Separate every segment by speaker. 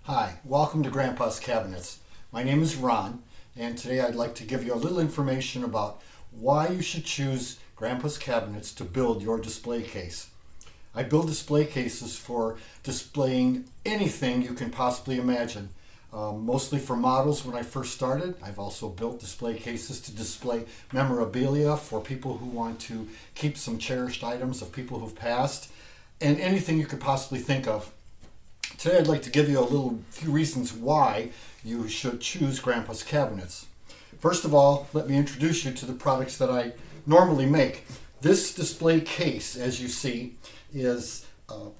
Speaker 1: Hi, welcome to Grandpa's Cabinets. My name is Ron, and today I'd like to give you a little information about why you should choose Grandpa's Cabinets to build your display case. I build display cases for displaying anything you can possibly imagine, mostly for models when I first started. I've also built display cases to display memorabilia for people who want to keep some cherished items of people who've passed, and anything you could possibly think of. Today I'd like to give you a few reasons why you should choose Grandpa's Cabinets. First of all, let me introduce you to the products that I normally make. This display case, as you see, is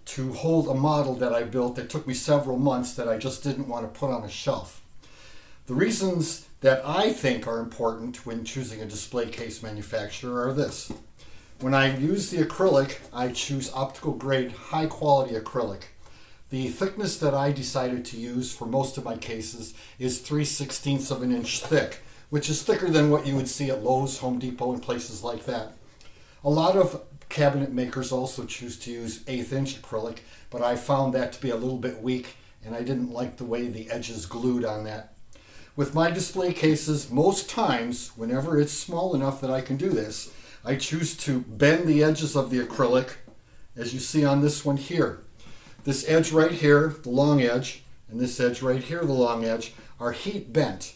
Speaker 1: to hold a model that I built that took me several months that I just didn't want to put on a shelf. The reasons that I think are important when choosing a display case manufacturer are this. When I use the acrylic, I choose optical grade, high quality acrylic. The thickness that I decided to use for most of my cases is 3/16 of an inch thick, which is thicker than what you would see at Lowe's, Home Depot, and places like that. A lot of cabinet makers also choose to use 1/8 inch acrylic, but I found that to be a little bit weak, and I didn't like the way the edges glued on that. With my display cases, most times, whenever it's small enough that I can do this, I choose to bend the edges of the acrylic, as you see on this one here. This edge right here, the long edge, and this edge right here, the long edge, are heat bent.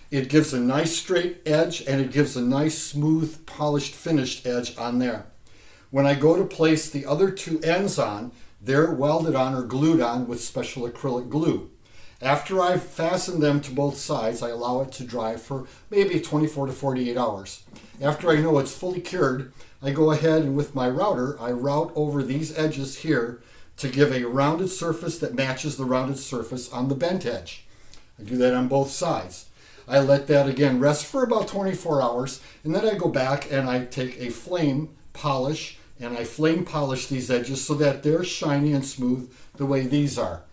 Speaker 1: It gives a nice straight edge, and it gives a nice smooth, polished, finished edge on there. When I go to place the other two ends on, they're welded on or glued on with special acrylic glue. After I've fastened them to both sides, I allow it to dry for maybe 24 to 48 hours. After I know it's fully cured, I go ahead and with my router, I route over these edges here to give a rounded surface that matches the rounded surface on the bent edge. I do that on both sides. I let that again rest for about 24 hours, and then I go back and I take a flame polish and I flame polish these edges so that they're shiny and smooth the way these are.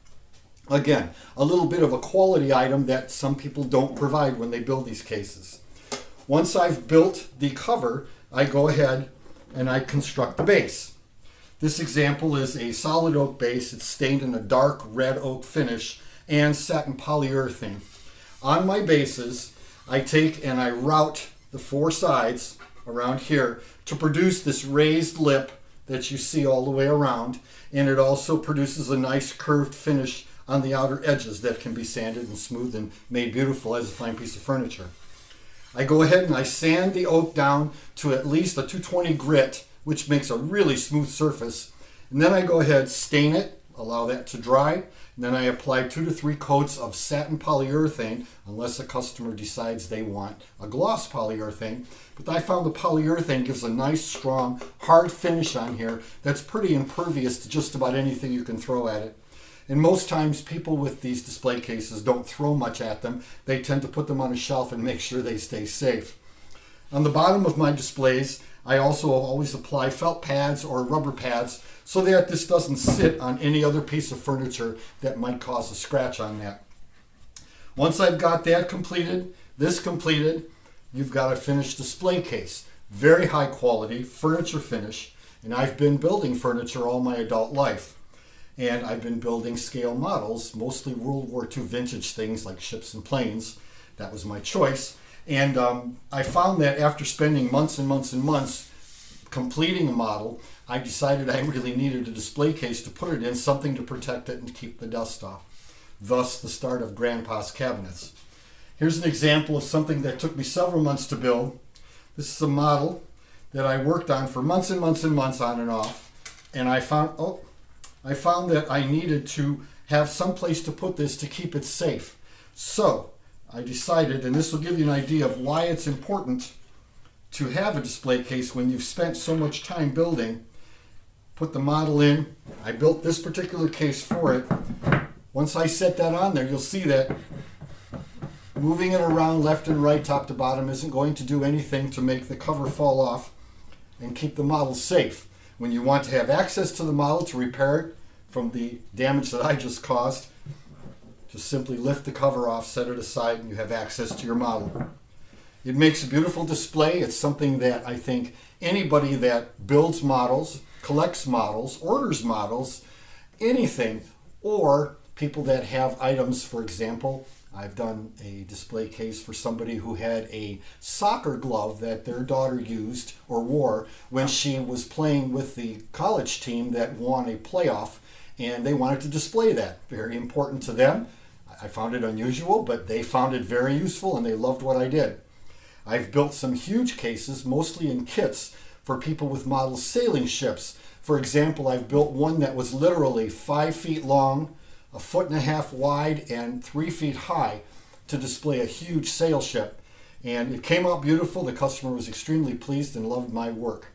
Speaker 1: Again, a little bit of a quality item that some people don't provide when they build these cases. Once I've built the cover, I go ahead and I construct the base. This example is a solid oak base. It's stained in a dark red oak finish and satin polyurethane. On my bases, I take and I route the four sides around here to produce this raised lip that you see all the way around, and it also produces a nice curved finish on the outer edges that can be sanded and smoothed and made beautiful as a fine piece of furniture. I go ahead and I sand the oak down to at least a 220 grit, which makes a really smooth surface. And then I go ahead, stain it, allow that to dry, and then I apply 2 to 3 coats of satin polyurethane, unless a customer decides they want a gloss polyurethane. But I found the polyurethane gives a nice, strong, hard finish on here that's pretty impervious to just about anything you can throw at it. And most times people with these display cases don't throw much at them. They tend to put them on a shelf and make sure they stay safe. On the bottom of my displays, I also always apply felt pads or rubber pads so that this doesn't sit on any other piece of furniture that might cause a scratch on that. Once I've got that completed, you've got a finished display case. Very high quality furniture finish, and I've been building furniture all my adult life. And I've been building scale models, mostly World War II vintage things like ships and planes. That was my choice. And I found that after spending months and months and months completing a model, I decided I really needed a display case to put it in, something to protect it and keep the dust off. Thus, the start of Grandpa's Cabinets. Here's an example of something that took me several months to build. This is a model that I worked on for months and months and months on and off. And I found that I needed to have some place to put this to keep it safe. So I decided, and this will give you an idea of why it's important to have a display case when you've spent so much time building. Put the model in. I built this particular case for it. Once I set that on there, you'll see that moving it around left and right, top to bottom, isn't going to do anything to make the cover fall off and keep the model safe. When you want to have access to the model to repair it from the damage that I just caused, just simply lift the cover off, set it aside, and you have access to your model. It makes a beautiful display. It's something that I think anybody that builds models, collects models, orders models, anything, or people that have items. For example, I've done a display case for somebody who had a soccer glove that their daughter used or wore when she was playing with the college team that won a playoff, and they wanted to display that. Very important to them. I found it unusual, but they found it very useful and they loved what I did. I've built some huge cases, mostly in kits, for people with model sailing ships. For example, I've built one that was literally 5 feet long, 1.5 feet wide, and 3 feet high to display a huge sail ship. And it came out beautiful. The customer was extremely pleased and loved my work.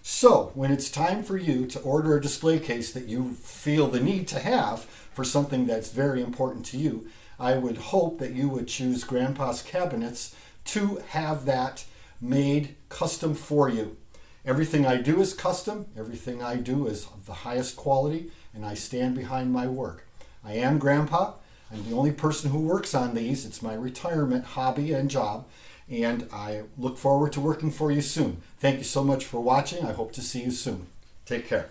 Speaker 1: So when it's time for you to order a display case that you feel the need to have for something that's very important to you, I would hope that you would choose Grandpa's Cabinets to have that made custom for you. Everything I do is custom. Everything I do is of the highest quality, and I stand behind my work. I am Grandpa. I'm the only person who works on these. It's my retirement hobby and job, and I look forward to working for you soon. Thank you so much for watching. I hope to see you soon. Take care.